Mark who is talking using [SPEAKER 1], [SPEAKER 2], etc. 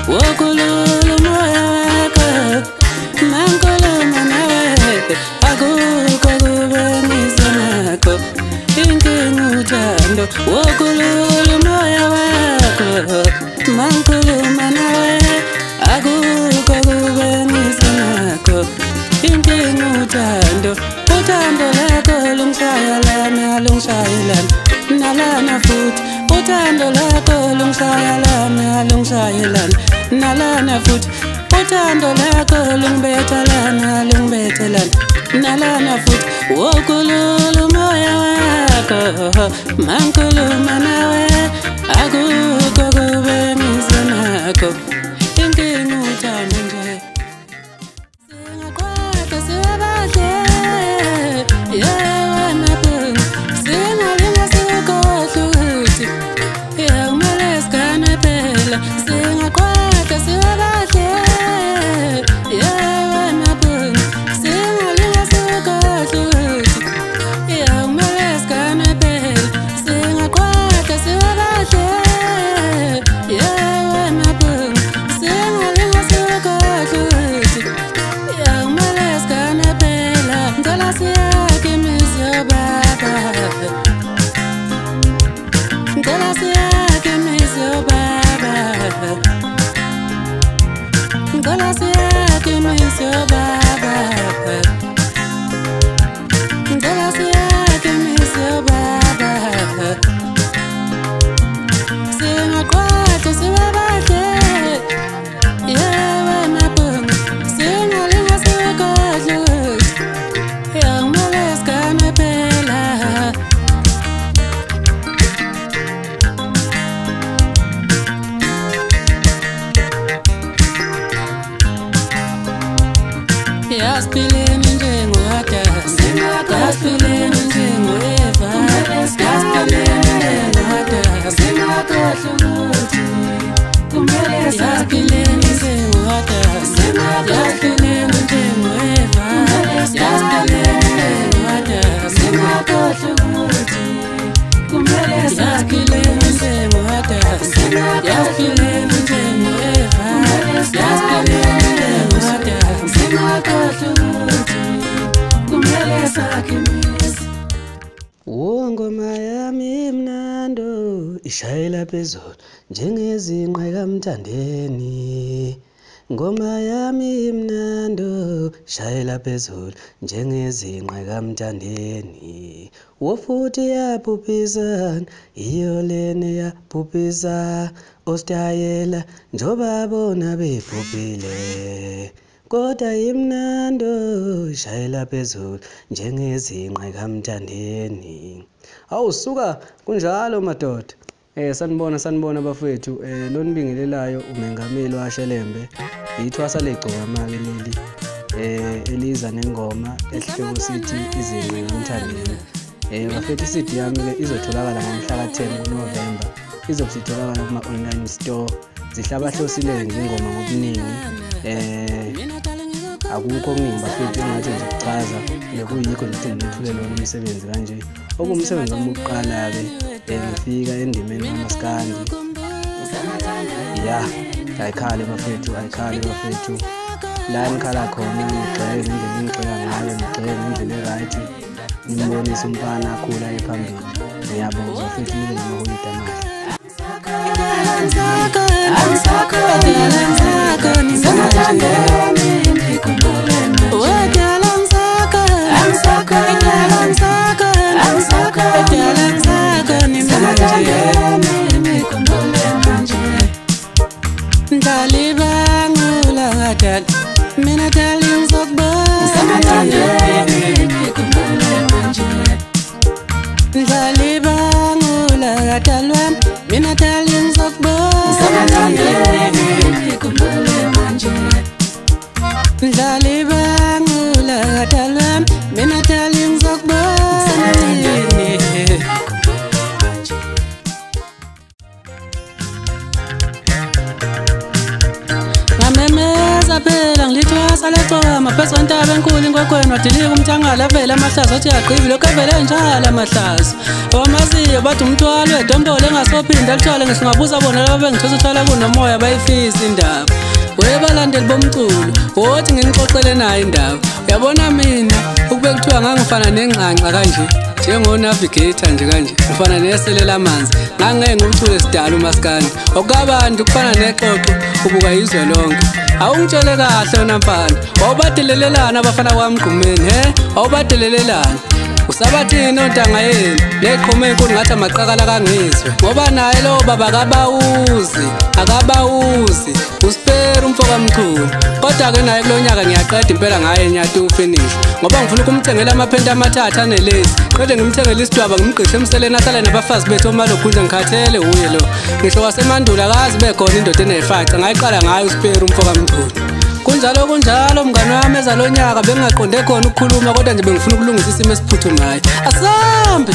[SPEAKER 1] wokulula umoya wakho mangikhuluma nawe akukho kubengiza nakho inkinga uthando wokulula umoya wakho mangikhuluma nawe akukho kubengiza nakho inkinga uthando lakho lungishayelana nalana futhi uthando lakho lungishayelana nalana futhi uthando lakho lungibethelana nalana futhi wokulula umoya wakho mangikhuluma nawe akukho kubengiza nakho inkinga uthando nje singakwakha sibahle Yaspileni njengohadasi yaspileni njengoeva yaspileni njengohadasi singakohle ukuthi kumele yaspileni njengohadasi yaspileni njengoeva yaspileni njengohadasi singakohle ukuthi kumele yaspileni njengohadasi yaspileni njengoeva yaspileni ngoma yami mnando ishayela phezulu njengezinqe kaMthandeni ngoma yami mnando ishayela phezulu njengezinqe kaMthandeni wofuthi yaphuphisana iyo lena yaphuphisa ostayela njoba bona bephuphile kodwa imnando ishayela phezulu njengezinqe kaMthandeni. Awusuka kunjalo madoda. Sanibona bafethu. Lo nibingelelayo umengameli waShelembe. Ithwasa legcoka manje leli. Eliza nengoma esihloko sithi izinqe kaMthandeni. Bafethu iCD yami ke izotholakala ngomhla ka-10 kuNovember. Izobusitholakala kuma online store. Zihlabahlosile nje ingoma ngobuningi. Akukho okuningi bafethu engathi nje ukuchaza bekuyikho nje ngithulele lo umsebenzi kanje okumsebenzi wami oqala ke ngifika endimeni kaMaskandi ayikhali bafethu la ngikhala khona ngigxeke indlela engixeka ngayo ngigxeke indlela right ngibonisa umfana akhula ephambili ngiyabonga bafethu nibe namaholide mina dali ngizokubona ndlali bangula kadalwane mina dali ngizokubona
[SPEAKER 2] saphela ngilithwasa lecoma phezu kwentaba enkulu inkwekwena wadilika umthangala avele amahlazo othi yagqibi lokhu evele njalo amahlazo awamaziyo bathi umthwalo wedombolo engasophinda alithwale ngisho ngabuza bona laba bengithosa uthwala kunomoya bayifisa indaba webalandeli bomculo wothi ngingixoxele nayo indaba uyabona mina ukube kuthiwa ngangifana nengxanxa kanje njengo-navigator nje kanje ngifana neselela amanzi ngangeke ngumcule sidala umaskandi okukabantu kufana nexoxo ubuka izwe lonke awungitshele kahle wena mfana wawubadelelelana abafana kwamgqumeni wawubadelelelana usabathini ontanga yenu leqhuma enkulu ngathi amaqakala kangizwe ngoba naye lo baba akabawuzi uspera umfoka mchunu kodwa-ke naye kulo nyaka ngiyaqeda impela ngaye nyatu ufinish ngoba ngifuna ukumthengela amaphenti amathathu anelezi qede ngimthengela isidwaba ngimgqishe emseleni ahlale nabafazi bethu omalogudla ngikhathele uye lo ngisho wasemandulo akazi bekhona indoda enefaca ngayiqala ngayo uspera umfoka mchunu kunjalo mngani wami ezalonyaka bengingaqonde khona ukukhuluma kodwa nje bengifuna ukulungisa isimo esiphuthumayo asambe